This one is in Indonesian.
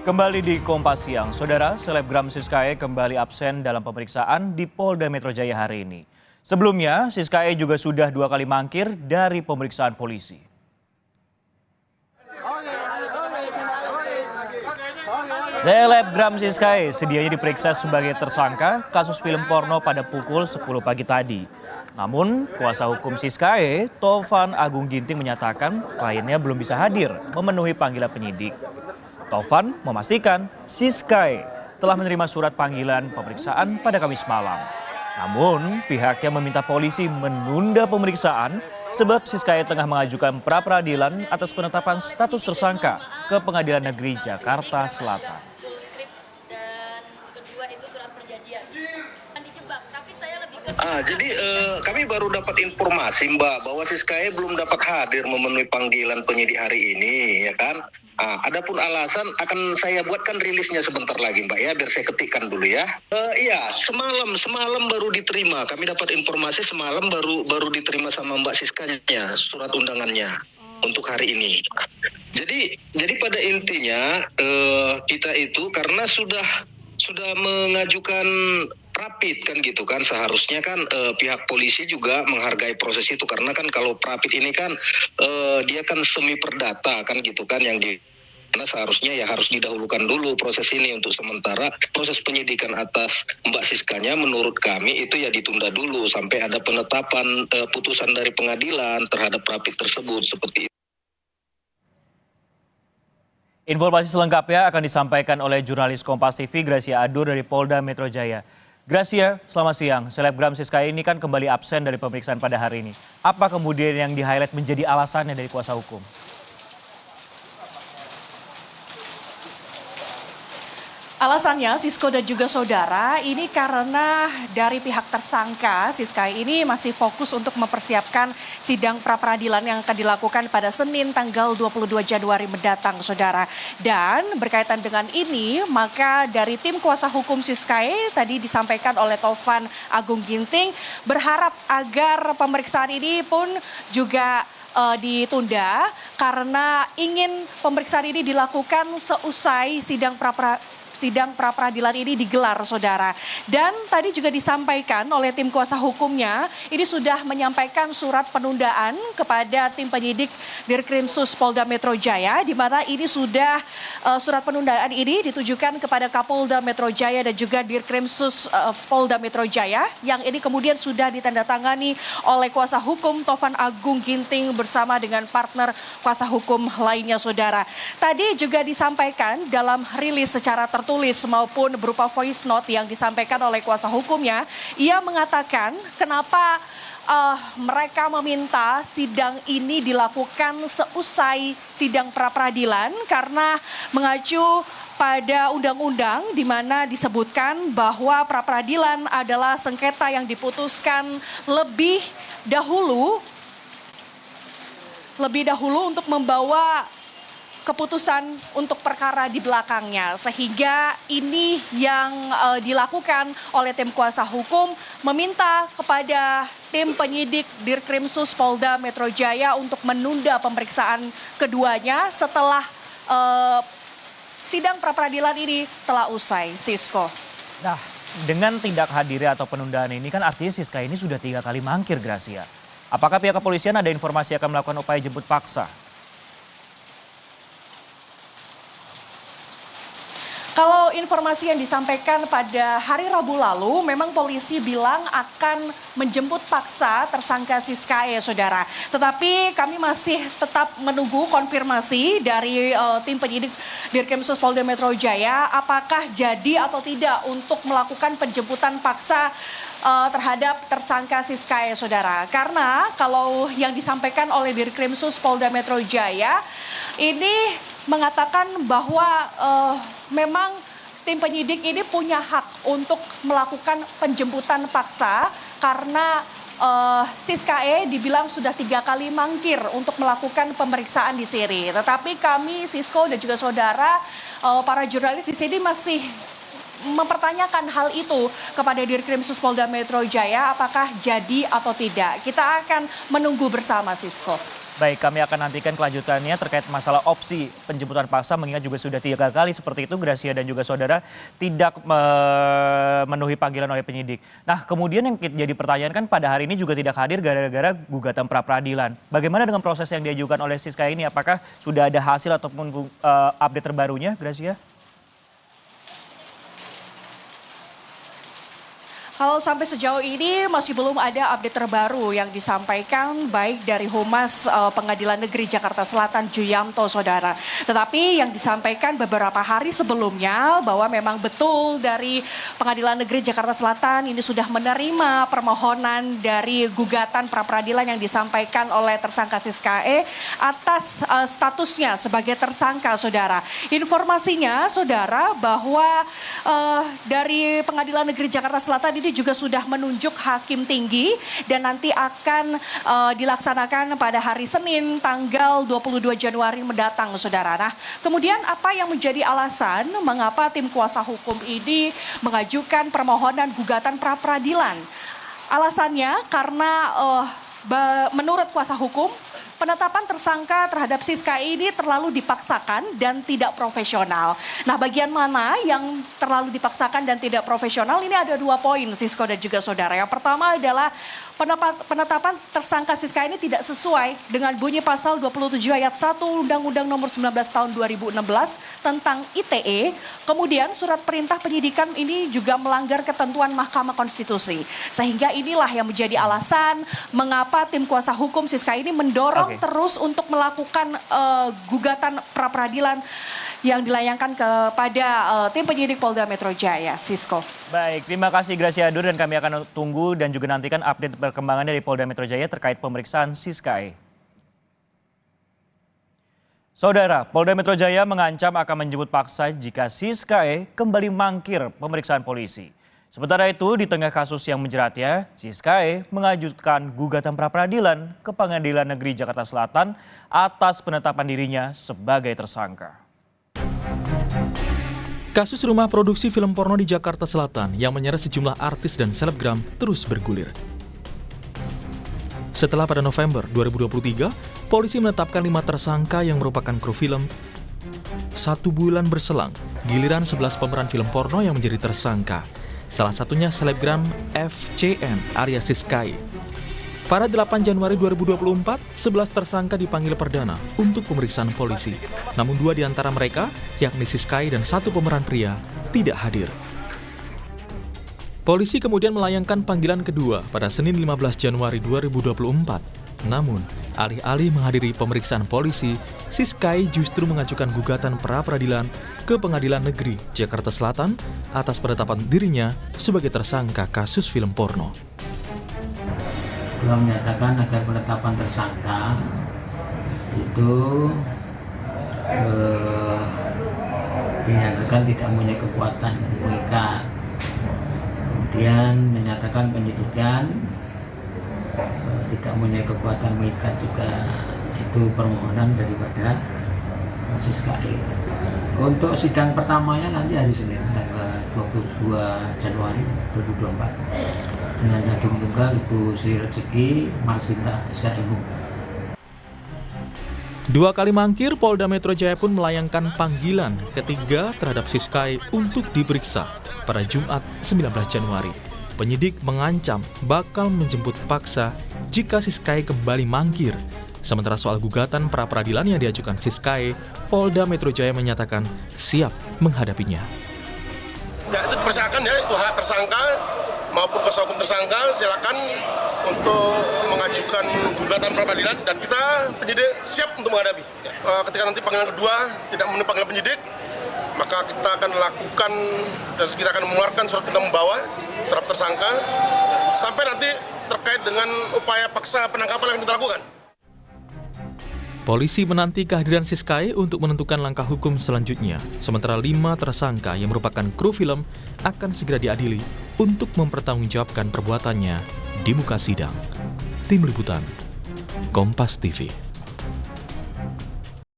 Kembali di Kompas Siang, Saudara, selebgram Siskae kembali absen dalam pemeriksaan di Polda Metro Jaya hari ini. Sebelumnya, Siskae juga sudah 2 kali mangkir dari pemeriksaan polisi. Selebgram Siskae sedianya diperiksa sebagai tersangka kasus film porno pada pukul 10 pagi tadi. Namun, kuasa hukum Siskae, Tovan Agung Ginting menyatakan kliennya belum bisa hadir memenuhi panggilan penyidik. Tovan memastikan Siskae telah menerima surat panggilan pemeriksaan pada Kamis malam. Namun, pihaknya meminta polisi menunda pemeriksaan sebab Siskae tengah mengajukan pra-peradilan atas penetapan status tersangka ke Pengadilan Negeri Jakarta Selatan. Jadi kami baru dapat informasi Mbak bahwa Siskae belum dapat hadir memenuhi panggilan penyidik hari ini, ya kan? Adapun alasan akan saya buatkan rilisnya sebentar lagi Mbak ya, biar saya ketikkan dulu ya. Iya, semalam baru diterima. Kami dapat informasi semalam baru diterima sama Mbak Siskanya surat undangannya untuk hari ini. Jadi pada intinya kita itu karena sudah mengajukan rapid kan gitu kan, seharusnya kan pihak polisi juga menghargai proses itu karena kan kalau rapid ini kan dia kan semi perdata kan gitu kan karena seharusnya ya harus didahulukan dulu proses ini untuk sementara proses penyidikan atas Mbak Siskanya menurut kami itu ya ditunda dulu sampai ada penetapan putusan dari pengadilan terhadap rapid tersebut seperti itu. Informasi selengkapnya akan disampaikan oleh jurnalis Kompas TV Gracia Adur dari Polda Metro Jaya. Gracia, selamat siang. Selebgram Siskae ini kan kembali absen dari pemeriksaan pada hari ini. Apa kemudian yang di-highlight menjadi alasannya dari kuasa hukum? Alasannya Sisko dan juga saudara ini karena dari pihak tersangka Siskae ini masih fokus untuk mempersiapkan sidang pra-peradilan yang akan dilakukan pada Senin tanggal 22 Januari mendatang saudara. Dan berkaitan dengan ini maka dari tim kuasa hukum Siskae tadi disampaikan oleh Tovan Agung Ginting berharap agar pemeriksaan ini pun juga ditunda karena ingin pemeriksaan ini dilakukan seusai sidang pra-peradilan ini digelar saudara. Dan tadi juga disampaikan oleh tim kuasa hukumnya ini sudah menyampaikan surat penundaan kepada tim penyidik Dirkrimsus Polda Metro Jaya di mana ini sudah surat penundaan ini ditujukan kepada Kapolda Metro Jaya dan juga Dirkrimsus Polda Metro Jaya yang ini kemudian sudah ditandatangani oleh kuasa hukum Tovan Agung Ginting bersama dengan partner kuasa hukum lainnya saudara. Tadi juga disampaikan dalam rilis secara tertulis maupun berupa voice note yang disampaikan oleh kuasa hukumnya, ia mengatakan kenapa mereka meminta sidang ini dilakukan seusai sidang pra-peradilan karena mengacu pada undang-undang di mana disebutkan bahwa pra-peradilan adalah sengketa yang diputuskan lebih dahulu untuk membawa keputusan untuk perkara di belakangnya. Sehingga ini yang dilakukan oleh tim kuasa hukum meminta kepada tim penyidik Dirkrimsus Polda Metro Jaya untuk menunda pemeriksaan keduanya setelah sidang pra-peradilan ini telah usai. Sisko. Nah, dengan tindak hadirnya atau penundaan ini kan artinya Siskae ini sudah 3 kali mangkir Gracia. Apakah pihak kepolisian ada informasi akan melakukan upaya jemput paksa? Kalau informasi yang disampaikan pada hari Rabu lalu, memang polisi bilang akan menjemput paksa tersangka Siskae, saudara. Tetapi kami masih tetap menunggu konfirmasi dari tim penyidik Dirkrimsus Polda Metro Jaya, apakah jadi atau tidak untuk melakukan penjemputan paksa terhadap tersangka Siskae, saudara. Karena kalau yang disampaikan oleh Dirkrimsus Polda Metro Jaya ini mengatakan bahwa memang tim penyidik ini punya hak untuk melakukan penjemputan paksa karena Siskae dibilang sudah 3 kali mangkir untuk melakukan pemeriksaan di sini. Tetapi kami, Sisko dan juga saudara, para jurnalis di sini masih mempertanyakan hal itu kepada Dirkrimsus Polda Metro Jaya apakah jadi atau tidak. Kita akan menunggu bersama, Sisko. Baik, kami akan nantikan kelanjutannya terkait masalah opsi penjemputan paksa, mengingat juga sudah 3 kali seperti itu Gracia dan juga saudara tidak memenuhi panggilan oleh penyidik. Nah, kemudian yang jadi pertanyaan kan pada hari ini juga tidak hadir gara-gara gugatan pra-peradilan. Bagaimana dengan proses yang diajukan oleh Siska ini? Apakah sudah ada hasil ataupun update terbarunya, Gracia? Kalau sampai sejauh ini masih belum ada update terbaru yang disampaikan baik dari Humas Pengadilan Negeri Jakarta Selatan Juyamto, saudara. Tetapi yang disampaikan beberapa hari sebelumnya bahwa memang betul dari Pengadilan Negeri Jakarta Selatan ini sudah menerima permohonan dari gugatan pra-peradilan yang disampaikan oleh tersangka Siska E atas statusnya sebagai tersangka, saudara. Informasinya, saudara, bahwa dari Pengadilan Negeri Jakarta Selatan ini juga sudah menunjuk hakim tinggi dan nanti akan dilaksanakan pada hari Senin tanggal 22 Januari mendatang, saudara. Nah, kemudian apa yang menjadi alasan mengapa tim kuasa hukum ini mengajukan permohonan gugatan pra-peradilan? Alasannya karena menurut kuasa hukum, penetapan tersangka terhadap Siska ini terlalu dipaksakan dan tidak profesional. Nah, bagian mana yang terlalu dipaksakan dan tidak profesional? Ini ada 2 poin, Sisko dan juga saudara. Yang pertama adalah penetapan tersangka Siska ini tidak sesuai dengan bunyi pasal 27 ayat 1 Undang-Undang nomor 19 tahun 2016 tentang ITE. Kemudian surat perintah penyidikan ini juga melanggar ketentuan Mahkamah Konstitusi. Sehingga inilah yang menjadi alasan mengapa tim kuasa hukum Siska ini mendorong terus untuk melakukan gugatan pra-peradilan yang dilayangkan kepada tim penyidik Polda Metro Jaya, Sisko. Baik, terima kasih Gracia Adur dan kami akan tunggu dan juga nantikan update perkembangan dari Polda Metro Jaya terkait pemeriksaan Siska E. Saudara, Polda Metro Jaya mengancam akan menjemput paksa jika Siska E kembali mangkir pemeriksaan polisi. Sementara itu, di tengah kasus yang menjeratnya, Siska E mengajukan gugatan pra-peradilan ke Pengadilan Negeri Jakarta Selatan atas penetapan dirinya sebagai tersangka. Kasus rumah produksi film porno di Jakarta Selatan yang menyeret sejumlah artis dan selebgram terus bergulir. Setelah pada November 2023, polisi menetapkan 5 tersangka yang merupakan kru film. 1 bulan berselang, giliran 11 pemeran film porno yang menjadi tersangka. Salah satunya selebgram FCN Arya Siska E. Pada 8 Januari 2024, 11 tersangka dipanggil perdana untuk pemeriksaan polisi. Namun 2 di antara mereka, yakni Siska E dan 1 pemeran pria, tidak hadir. Polisi kemudian melayangkan panggilan kedua pada Senin 15 Januari 2024. Namun, alih-alih menghadiri pemeriksaan polisi, Siska E justru mengajukan gugatan pra-peradilan ke Pengadilan Negeri Jakarta Selatan atas penetapan dirinya sebagai tersangka kasus film porno. Beliau menyatakan agar penetapan tersangka itu dinyatakan tidak mempunyai kekuatan mengikat. Kemudian menyatakan penyidikan tidak mempunyai kekuatan mengikat juga, itu permohonan daripada Siska E. Untuk sidang pertamanya nanti hari Senin tanggal 22 Januari 2024 dengan hakim tunggal Ibu Sri Rezeki Marsinta SHMU. 2 kali mangkir, Polda Metro Jaya pun melayangkan panggilan ketiga terhadap Siska E untuk diperiksa pada Jumat 19 Januari. Penyidik mengancam bakal menjemput paksa jika Siska E kembali mangkir. Sementara soal gugatan pra-peradilan yang diajukan Siska E, Polda Metro Jaya menyatakan siap menghadapinya. Ya, itu dipersilakan ya, itu hak tersangka maupun kuasa hukum tersangka, silakan untuk mengajukan gugatan pra-peradilan dan kita penyidik siap untuk menghadapi. Ketika nanti panggilan kedua tidak memenuhi panggilan penyidik, maka kita akan melakukan dan kita akan mengeluarkan surat perintah membawa terhadap tersangka sampai nanti terkait dengan upaya paksa penangkapan yang kita lakukan. Polisi menanti kehadiran Siska E untuk menentukan langkah hukum selanjutnya. Sementara 5 tersangka yang merupakan kru film akan segera diadili untuk mempertanggungjawabkan perbuatannya di muka sidang. Tim Liputan, Kompas TV.